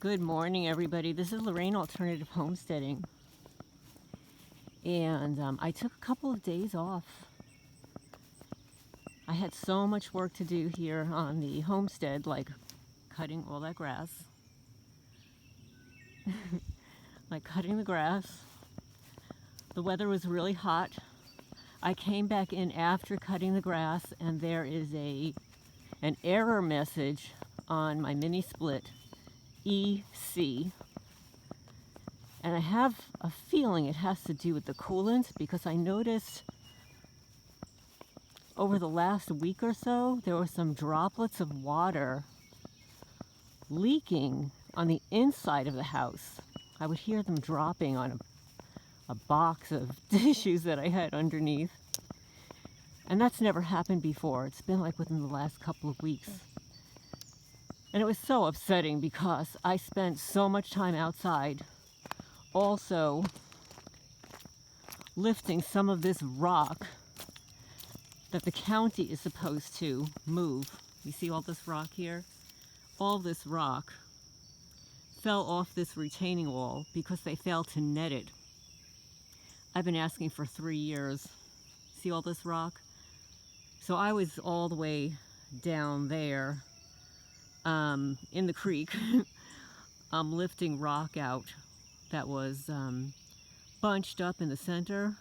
Good morning, everybody. This is Lorraine Alternative Homesteading. And I took a couple of days off. I had so much work to do here on the homestead, like cutting all that grass. Like cutting the grass. The weather was really hot. I came back in after cutting the grass, and there is an error message on my mini split. EC, and I have a feeling it has to do with the coolant, because I noticed over the last week or so there were some droplets of water leaking on the inside of the house. I would hear them dropping on a box of tissues that I had underneath, and that's never happened before. It's been like within the last couple of weeks. And it was so upsetting because I spent so much time outside also lifting some of this rock that the county is supposed to move. You see all this rock here? All this rock fell off this retaining wall because they failed to net it. I've been asking for 3 years. See all this rock? So I was all the way down there in the creek, lifting rock out that was bunched up in the center.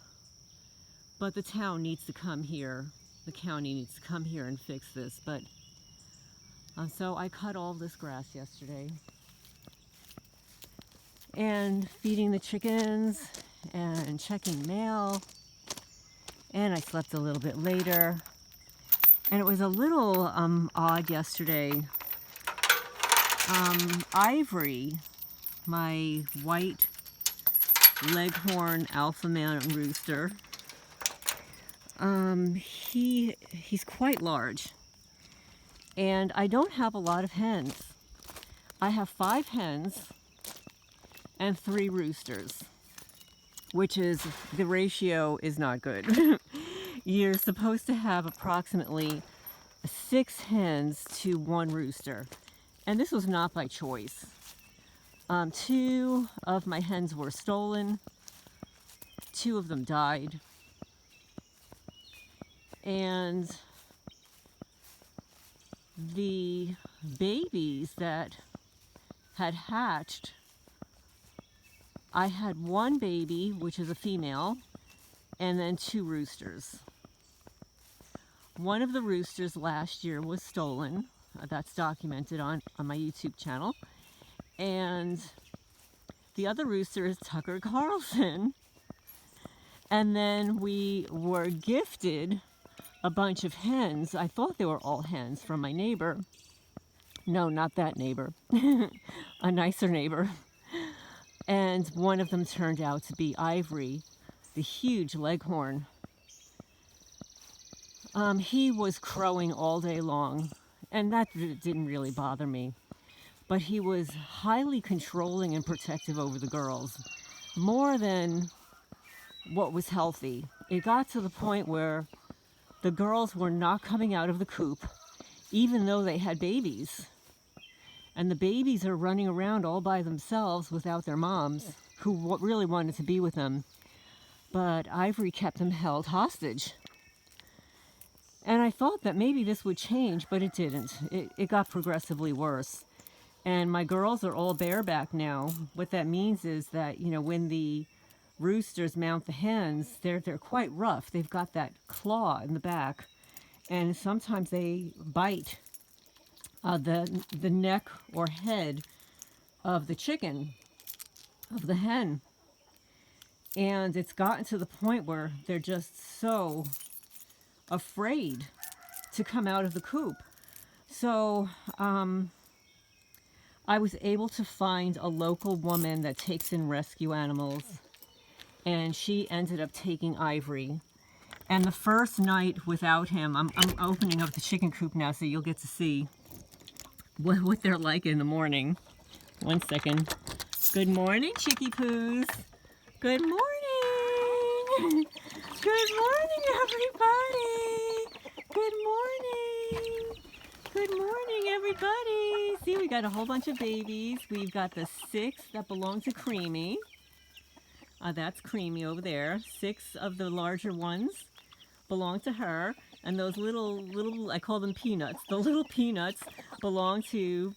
But the town needs to come here. The county needs to come here and fix this. But so I cut all this grass yesterday, and feeding the chickens and checking mail, and I slept a little bit later. And it was a little odd yesterday. Ivory, my white leghorn alpha male rooster, he's quite large, and I don't have a lot of hens. I have 5 hens and 3 roosters, which is, the ratio is not good. You're supposed to have approximately 6 hens to 1 rooster. And this was not by choice. 2 of my hens were stolen. 2 of them died. And the babies that had hatched, I had 1 baby, which is a female, and then 2 roosters. One of the roosters last year was stolen. That's documented on my YouTube channel. And the other rooster is Tucker Carlson. And then we were gifted a bunch of hens. I thought they were all hens from my neighbor. No, not that neighbor. A nicer neighbor. And one of them turned out to be Ivory, the huge leghorn. He was crowing all day long. And that didn't really bother me. But he was highly controlling and protective over the girls, more than what was healthy. It got to the point where the girls were not coming out of the coop, even though they had babies. And the babies are running around all by themselves without their moms, who really wanted to be with them. But Ivory kept them held hostage. And I thought that maybe this would change, but it didn't. It got progressively worse. And my girls are all bareback now. What that means is that, you know, when the roosters mount the hens, they're quite rough. They've got that claw in the back. And sometimes they bite the neck or head of the chicken, of the hen. And it's gotten to the point where they're just so afraid to come out of the coop. So I was able to find a local woman that takes in rescue animals, and she ended up taking Ivory. And the first night without him, I'm opening up the chicken coop now so you'll get to see what they're like in the morning. 1 second. Good morning, Chickypoos. Good morning. Good morning, everybody. Good morning. Good morning, everybody. See, we got a whole bunch of babies. We've got the 6 that belong to Creamy. That's Creamy over there. 6 of the larger ones belong to her. And those little, I call them peanuts. The little peanuts belong to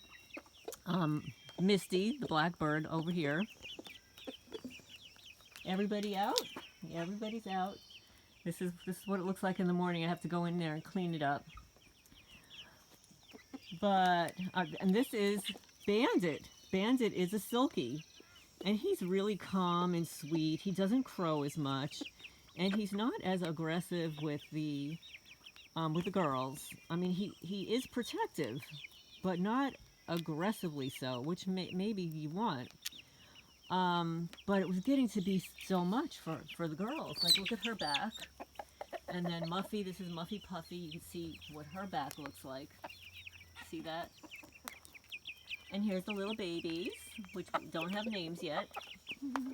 Misty, the blackbird over here. Everybody out? Yeah, everybody's out. This is what it looks like in the morning. I have to go in there and clean it up. But, and this is Bandit. Bandit is a silky. And he's really calm and sweet. He doesn't crow as much. And he's not as aggressive with the girls. I mean, he is protective, but not aggressively so, which maybe you want. But it was getting to be so much for the girls. Like, look at her back. And then Muffy, this is Muffy Puffy. You can see what her back looks like. See that? And here's the little babies, which don't have names yet.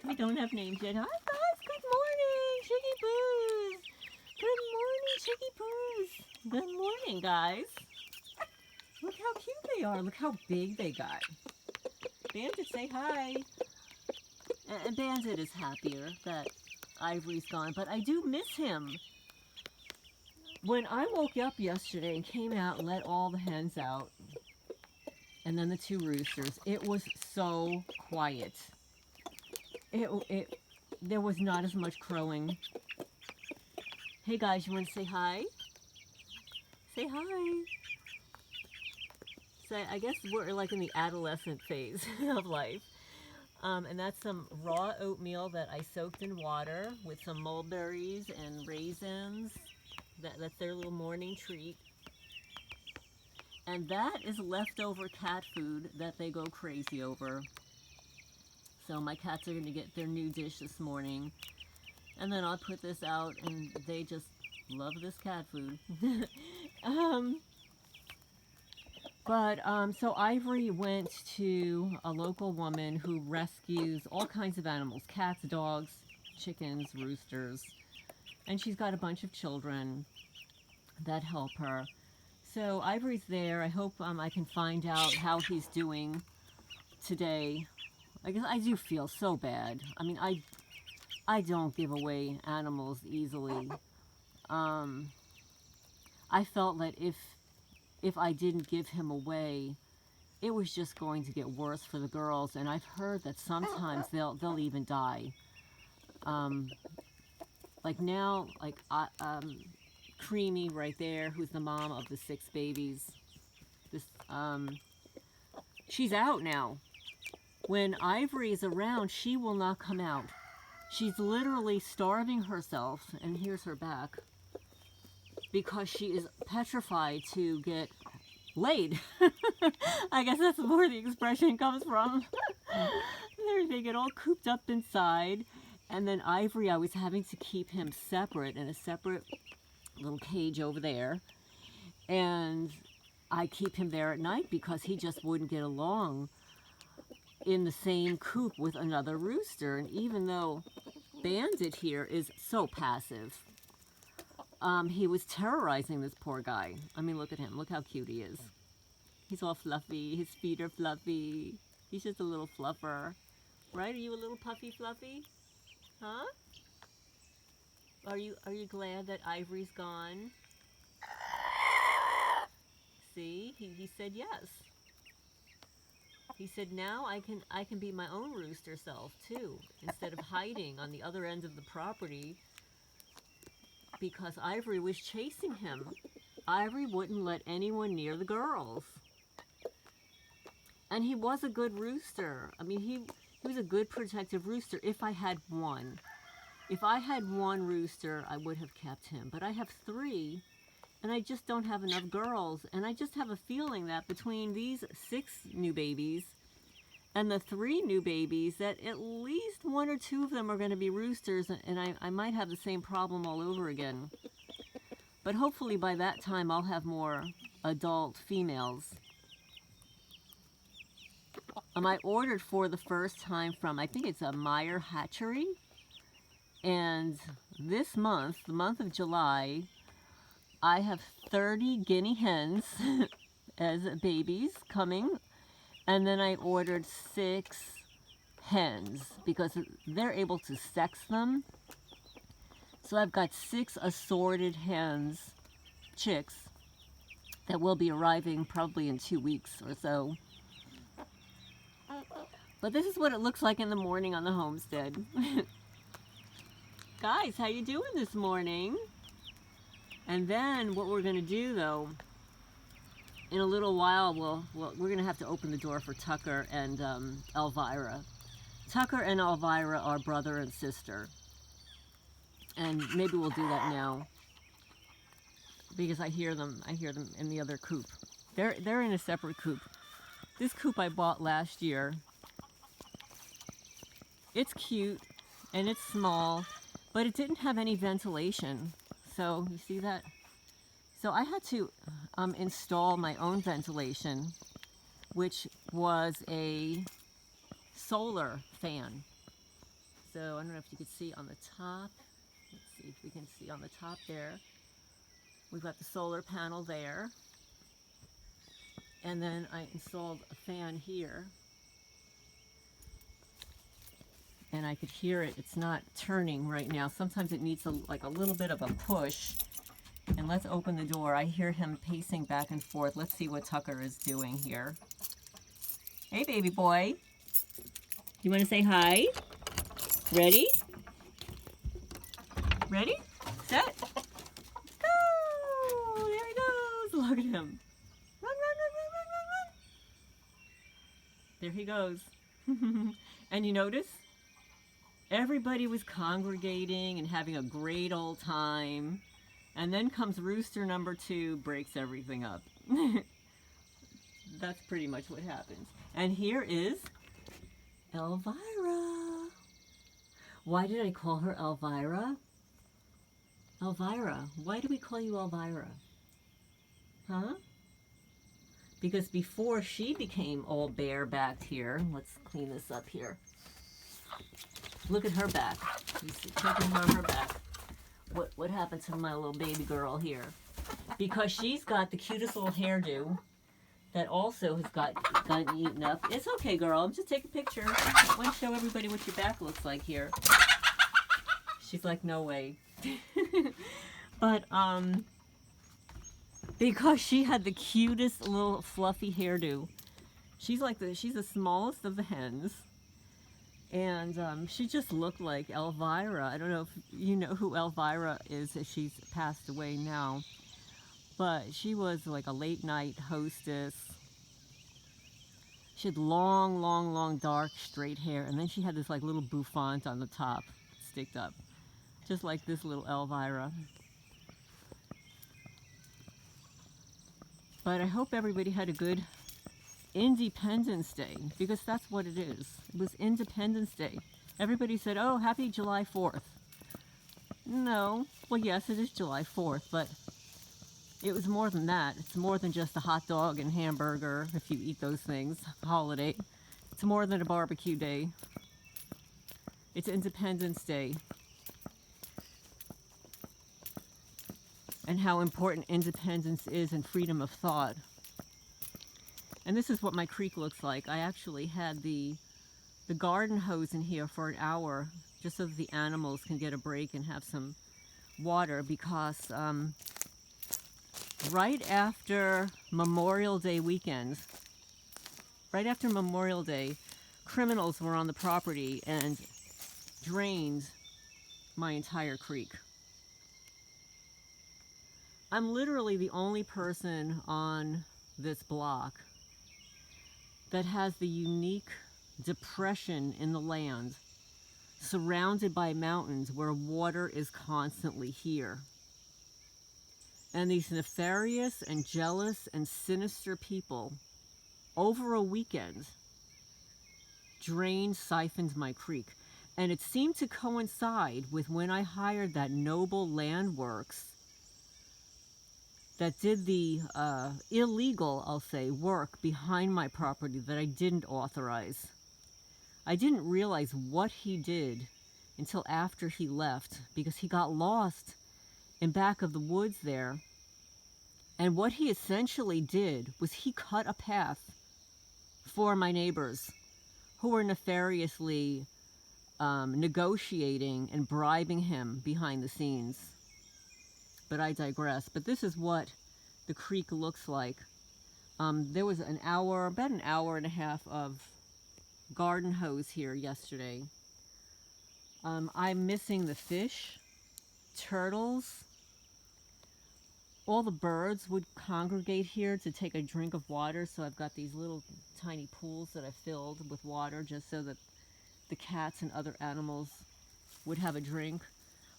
We don't have names yet. Hi, guys. Good morning, Chickypoos. Good morning, Chickypoos. Good morning, guys. Look how cute they are. Look how big they got. Bandit, say hi. And Bandit is happier that Ivory's gone, but I do miss him. When I woke up yesterday and came out and let all the hens out, and then the 2 roosters, it was so quiet. There was not as much crowing. Hey guys, you want to say hi? Say hi. So I guess we're like in the adolescent phase of life. And that's some raw oatmeal that I soaked in water with some mulberries and raisins. That's their little morning treat. And that is leftover cat food that they go crazy over. So my cats are going to get their new dish this morning. And then I'll put this out and they just love this cat food. So Ivory went to a local woman who rescues all kinds of animals. Cats, dogs, chickens, roosters. And she's got a bunch of children that help her. So Ivory's there. I hope I can find out how he's doing today. I guess I do feel so bad. I mean, I don't give away animals easily. I felt that if I didn't give him away, it was just going to get worse for the girls. And I've heard that sometimes they'll even die. Like now, like Creamy right there, who's the mom of the 6 babies. She's out now. When Ivory is around, she will not come out. She's literally starving herself, and here's her back, because she is petrified to get laid. I guess that's where the expression comes from. They get all cooped up inside, and then Ivory, I was having to keep him separate in a separate little cage over there, and I keep him there at night because he just wouldn't get along in the same coop with another rooster. And even though Bandit here is so passive, he was terrorizing this poor guy. I mean, look at him. Look how cute he is. He's all fluffy. His feet are fluffy. He's just a little fluffer. Right? Are you a little puffy fluffy? Huh? Are you glad that Ivory's gone? See? He said yes. He said, now I can be my own rooster self too, instead of hiding on the other end of the property, because Ivory was chasing him. Ivory wouldn't let anyone near the girls. And he was a good rooster. I mean, he was a good protective rooster if I had one. If I had one rooster, I would have kept him. But I have 3, and I just don't have enough girls. And I just have a feeling that between these 6 new babies and the 3 new babies, that at least 1 or 2 of them are going to be roosters, and I might have the same problem all over again. But hopefully by that time I'll have more adult females. I ordered for the first time from, I think it's a Meyer hatchery. And this month, the month of July, I have 30 guinea hens as babies coming. And then I ordered 6 hens because they're able to sex them. So I've got 6 assorted hens, chicks, that will be arriving probably in 2 weeks or so. But this is what it looks like in the morning on the homestead. Guys, how you doing this morning? And then what we're going to do, though, in a little while, we're going to have to open the door for Tucker and Elvira. Tucker and Elvira are brother and sister. And maybe we'll do that now, because I hear them in the other coop. They're in a separate coop. This coop I bought last year. It's cute and it's small, but it didn't have any ventilation. So you see that? So I had to install my own ventilation, which was a solar fan. So I don't know if you can see on the top. Let's see if we can see on the top there. We've got the solar panel there. And then I installed a fan here. And I could hear it. It's not turning right now. Sometimes it needs like a little bit of a push. And let's open the door. I hear him pacing back and forth. Let's see what Tucker is doing here. Hey, baby boy. You want to say hi? Ready? Ready? Set? Go! There he goes. Look at him. Run, run, run, run, run, run, run. There he goes. And you notice? Everybody was congregating and having a great old time. And then comes rooster number 2, breaks everything up. That's pretty much what happens. And here is Elvira. Why did I call her Elvira? Elvira. Why do we call you Elvira? Huh? Because before she became all bare-backed here, let's clean this up here. Look at her back. You see, taking her back. What happened to my little baby girl here? Because she's got the cutest little hairdo that also has gotten eaten up. It's okay, girl. Just take a picture. I want to show everybody what your back looks like here. She's like, no way. But because she had the cutest little fluffy hairdo. She's the smallest of the hens. And she just looked like Elvira. I don't know if you know who Elvira is, if she's passed away now. But she was like a late night hostess. She had long, long, long, dark, straight hair. And then she had this like little bouffant on the top, sticked up. Just like this little Elvira. But I hope everybody had a good Independence Day, because that's what it is. It was Independence Day. Everybody said, oh, happy July 4th. No. Well, yes, it is July 4th, but it was more than that. It's more than just a hot dog and hamburger, if you eat those things, holiday. It's more than a barbecue day. It's Independence Day. And how important independence is and freedom of thought. And this is what my creek looks like. I actually had the garden hose in here for an hour just so that the animals can get a break and have some water, because right after Memorial Day weekend, right after Memorial Day, criminals were on the property and drained my entire creek. I'm literally the only person on this block that has the unique depression in the land, surrounded by mountains where water is constantly here. And these nefarious and jealous and sinister people, over a weekend, siphoned my creek. And it seemed to coincide with when I hired that noble land works that did the illegal, I'll say, work behind my property that I didn't authorize. I didn't realize what he did until after he left, because he got lost in back of the woods there. And what he essentially did was he cut a path for my neighbors who were nefariously negotiating and bribing him behind the scenes. But I digress. But this is what the creek looks like. There was about an hour and a half of garden hose here yesterday. I'm missing the fish, turtles. All the birds would congregate here to take a drink of water, so I've got these little tiny pools that I filled with water just so that the cats and other animals would have a drink.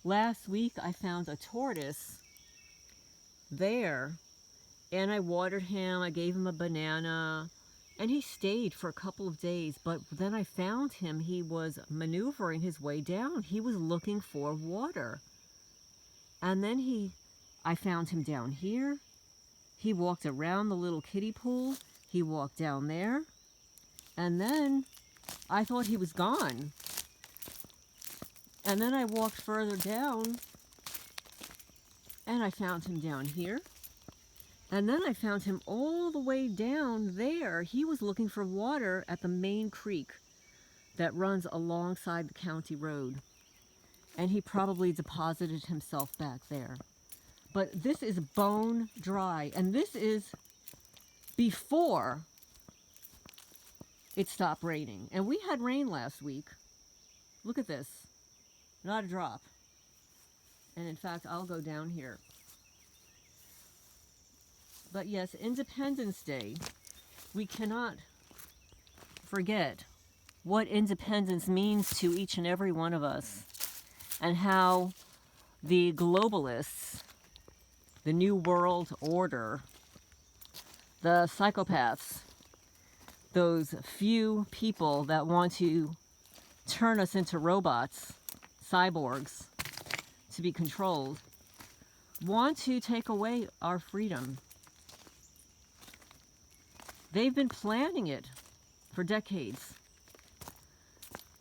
Last week I found a tortoise there, and I watered him, I gave him a banana, and he stayed for a couple of days. But then I found him, he was maneuvering his way down. He was looking for water. And then I found him down here. He walked around the little kiddie pool. He walked down there. And then I thought he was gone. And then I walked further down and I found him down here. And then I found him all the way down there. He was looking for water at the main creek that runs alongside the county road. And he probably deposited himself back there. But this is bone dry. And this is before it stopped raining. And we had rain last week. Look at this. Not a drop. And in fact, I'll go down here. But yes, Independence Day, we cannot forget what independence means to each and every one of us, and how the globalists, the New World Order, the psychopaths, those few people that want to turn us into robots, cyborgs, to be controlled, want to take away our freedom. They've been planning it for decades.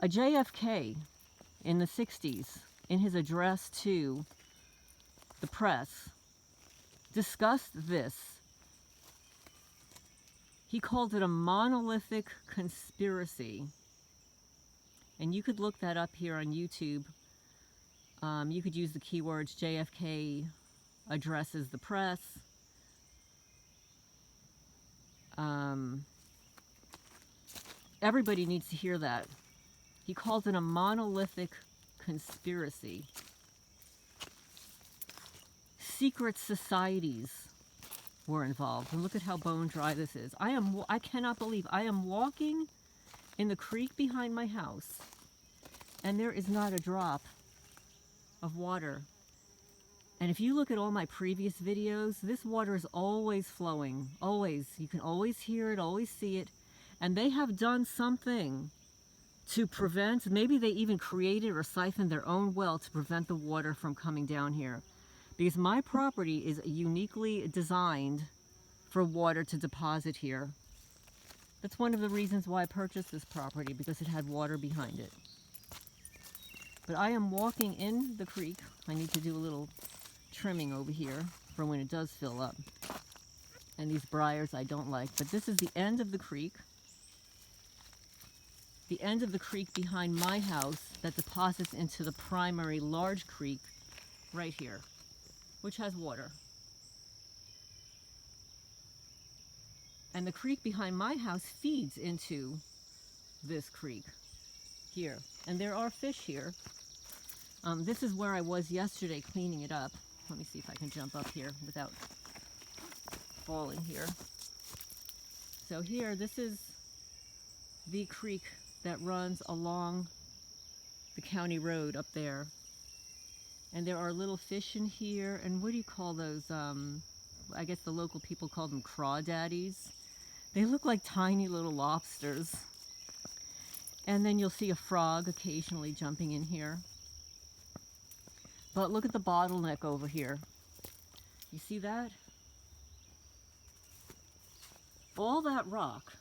A JFK in the 60s, in his address to the press, discussed this. He called it a monolithic conspiracy. And you could look that up here on YouTube. You could use the keywords JFK addresses the press. Everybody needs to hear that. He calls it a monolithic conspiracy. Secret societies were involved. And look at how bone dry this is. I cannot believe I am walking in the creek behind my house, and there is not a drop of water. And if you look at all my previous videos, this water is always flowing, always. You can always hear it, always see it. And they have done something to prevent, maybe they even created or siphoned their own well to prevent the water from coming down here. Because my property is uniquely designed for water to deposit here. That's one of the reasons why I purchased this property, because it had water behind it. But I am walking in the creek. I need to do a little trimming over here for when it does fill up. And these briars I don't like. But this is the end of the creek. The end of the creek behind my house that deposits into the primary large creek right here, which has water. And the creek behind my house feeds into this creek here. And there are fish here. This is where I was yesterday cleaning it up. Let me see if I can jump up here without falling here. So here, this is the creek that runs along the county road up there. And there are little fish in here. And what do you call those? I guess the local people call them crawdaddies. They look like tiny little lobsters. And then you'll see a frog occasionally jumping in here. But look at the bottleneck over here. You see that? All that rock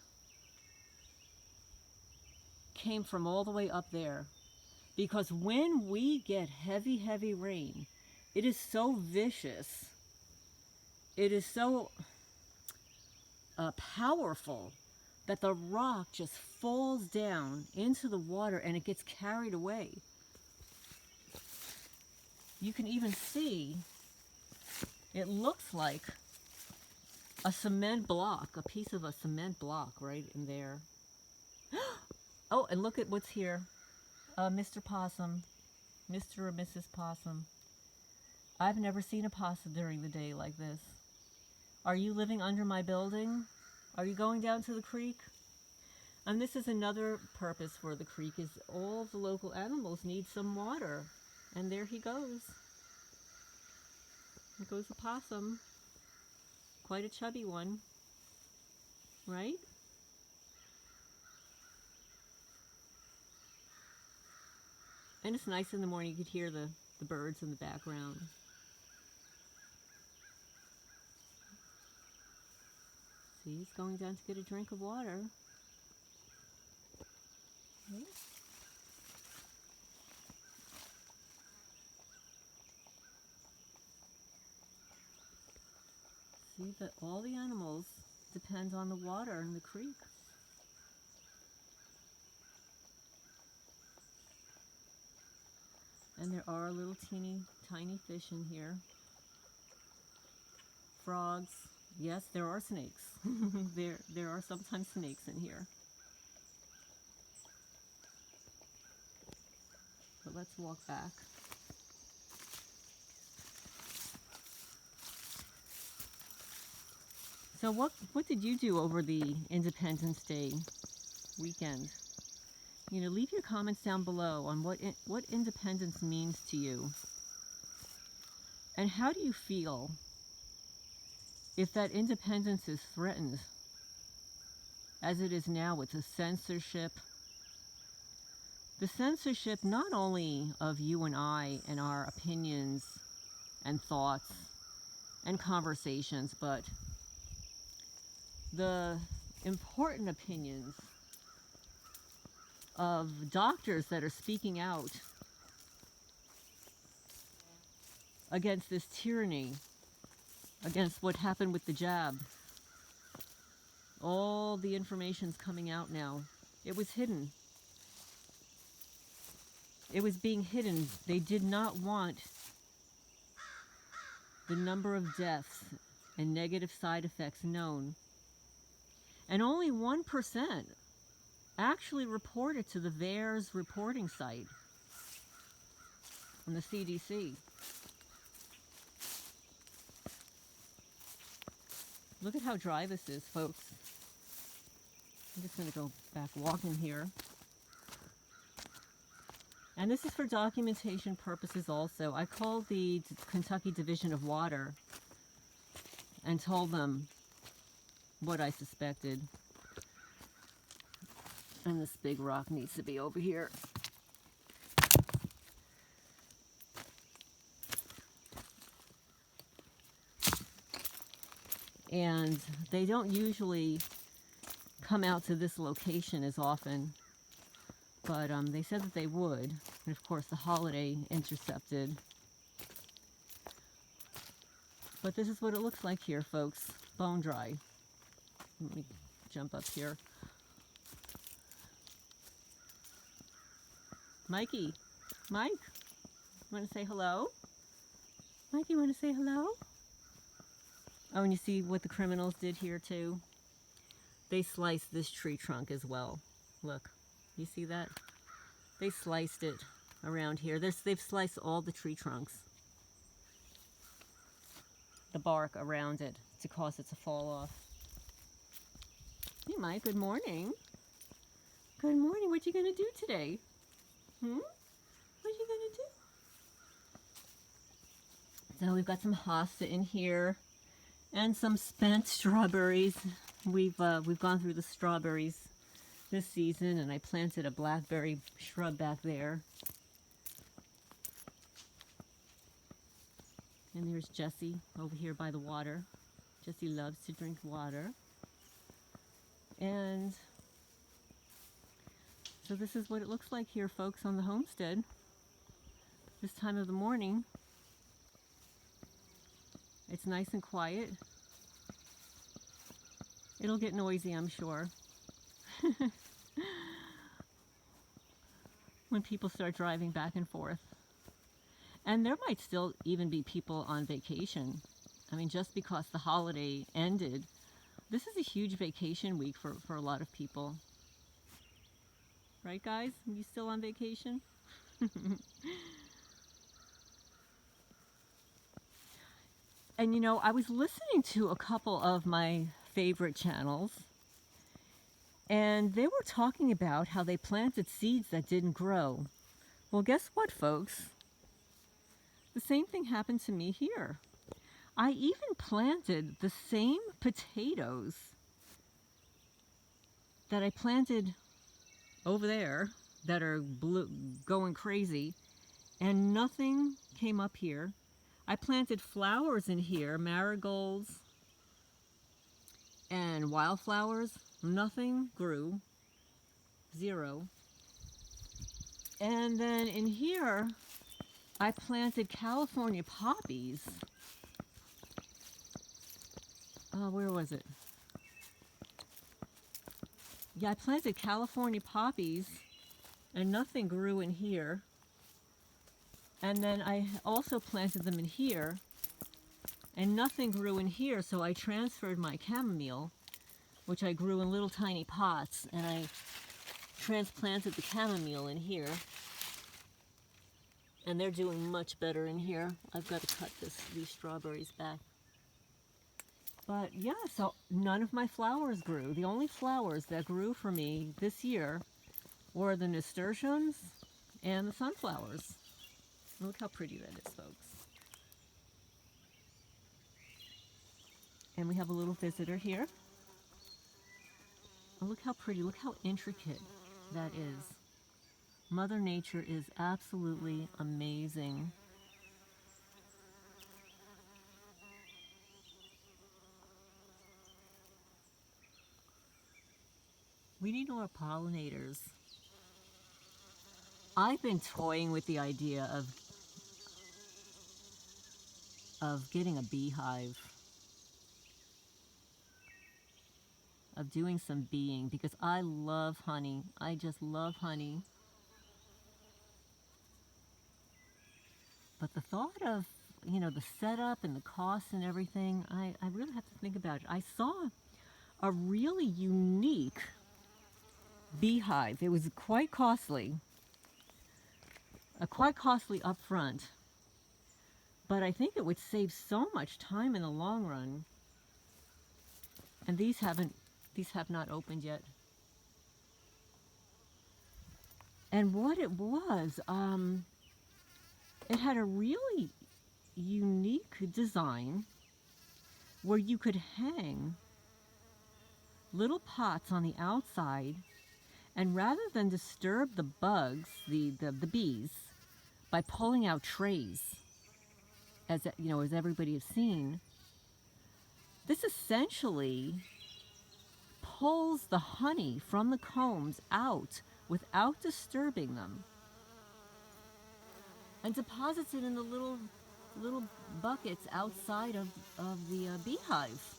came from all the way up there. Because when we get heavy, heavy rain, it is so vicious. It is so powerful that the rock just falls down into the water and it gets carried away. You can even see, it looks like a cement block, a piece of a cement block right in there. Oh, and look at what's here. Mr. Possum, Mr. or Mrs. Possum. I've never seen a possum during the day like this. Are you living under my building? Are you going down to the creek? And this is another purpose for the creek, is all the local animals need some water. And there he goes. There goes a possum. Quite a chubby one, right? And it's nice in the morning, you could hear the birds in the background. See, he's going down to get a drink of water. Okay. See that all the animals depend on the water in the creek. And there are little tiny fish in here. Frogs. Yes, there are snakes. there are sometimes snakes in here. But let's walk back. So what did you do over the Independence Day weekend? You know, leave your comments down below on what independence means to you. And how do you feel if that independence is threatened, as it is now with the censorship? The censorship not only of you and I and our opinions and thoughts and conversations, but the important opinions of doctors that are speaking out against this tyranny, against what happened with the jab. All the information's coming out now. It was hidden. It was being hidden. They did not want the number of deaths and negative side effects known. And only 1% actually reported to the VAERS reporting site on the CDC. Look at how dry this is, folks. I'm just going to go back walking here. And this is for documentation purposes also. I called the Kentucky Division of Water and told them what I suspected. And this big rock needs to be over here. And they don't usually come out to this location as often, but they said that they would. And of course the holiday intercepted. But this is what it looks like here, folks. Bone dry. Let me jump up here. Mikey, Mike, want to say hello? Mikey, want to say hello? Oh, and you see what the criminals did here too? They sliced this tree trunk as well. Look, you see that? They sliced it around here. They've sliced all the tree trunks. The bark around it to cause it to fall off. Hey Mike, good morning. Good morning, what you gonna do today? What you gonna do? So we've got some hosta in here and some spent strawberries. We've gone through the strawberries this season, and I planted a blackberry shrub back there. And there's Jessie over here by the water. Jessie loves to drink water. And so this is what it looks like here, folks, on the homestead. This time of the morning. It's nice and quiet. It'll get noisy, I'm sure. when people start driving back and forth. And there might still even be people on vacation. I mean, just because the holiday ended, this is a huge vacation week for a lot of people. Right, guys? You still on vacation? And you know, I was listening to a couple of my favorite channels, and they were talking about how they planted seeds that didn't grow. Well, guess what, folks? The same thing happened to me here. I even planted the same potatoes that I planted over there that are going crazy, and nothing came up here. I planted flowers in here, marigolds and wildflowers. Nothing grew. Zero. And then in here, I planted California poppies. Where was it? Yeah, I planted California poppies and nothing grew in here. And then I also planted them in here and nothing grew in here, so I transferred my chamomile, which I grew in little tiny pots, and I transplanted the chamomile in here. And they're doing much better in here. I've got to cut these strawberries back. But yeah, so none of my flowers grew. The only flowers that grew for me this year were the nasturtiums and the sunflowers. Look how pretty that is, folks. And we have a little visitor here. Oh, look how pretty, look how intricate that is. Mother Nature is absolutely amazing. We need more pollinators. I've been toying with the idea of getting a beehive, of doing some beeing, because I love honey. I just love honey. But the thought of, you know, the setup and the costs and everything, I really have to think about it. I saw a really unique beehive. It was quite costly. Quite costly up front. But I think it would save so much time in the long run. And these have not opened yet. And what it was, it had a really unique design where you could hang little pots on the outside, and rather than disturb the bugs, the bees, by pulling out trays, as you know, as everybody has seen, this essentially pulls the honey from the combs out without disturbing them, and deposits it in the little buckets outside of the beehive.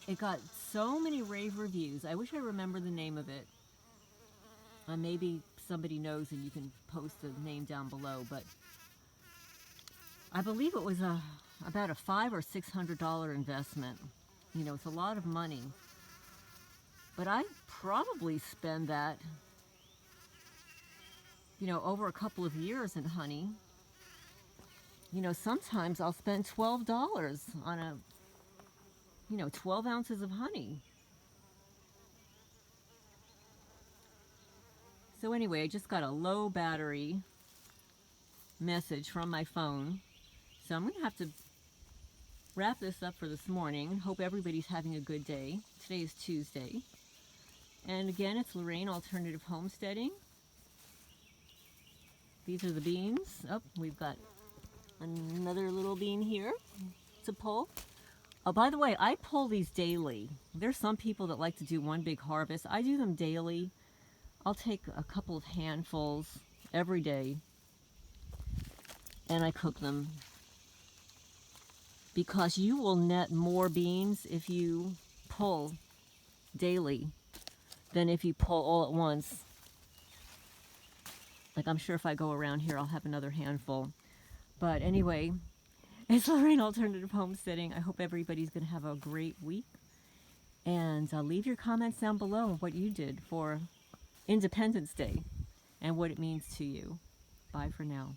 It got so many rave reviews. I wish I remember the name of it. Maybe somebody knows and you can post the name down below, but I believe it was about a $500 or $600 investment. You know, it's a lot of money. But I probably spend that, you know, over a couple of years in honey. You know, sometimes I'll spend $12 on 12 ounces of honey. So anyway, I just got a low battery message from my phone. So I'm going to have to wrap this up for this morning. Hope everybody's having a good day. Today is Tuesday. And again, it's Lorraine Alternative Homesteading. These are the beans. Oh, we've got another little bean here to pull. Oh, by the way, I pull these daily. There's some people that like to do one big harvest. I do them daily. I'll take a couple of handfuls every day and I cook them, because you will net more beans if you pull daily than if you pull all at once. Like, I'm sure if I go around here, I'll have another handful. But anyway, it's Lorraine Alternative Homesteading. I hope everybody's going to have a great week. And leave your comments down below what you did for Independence Day and what it means to you. Bye for now.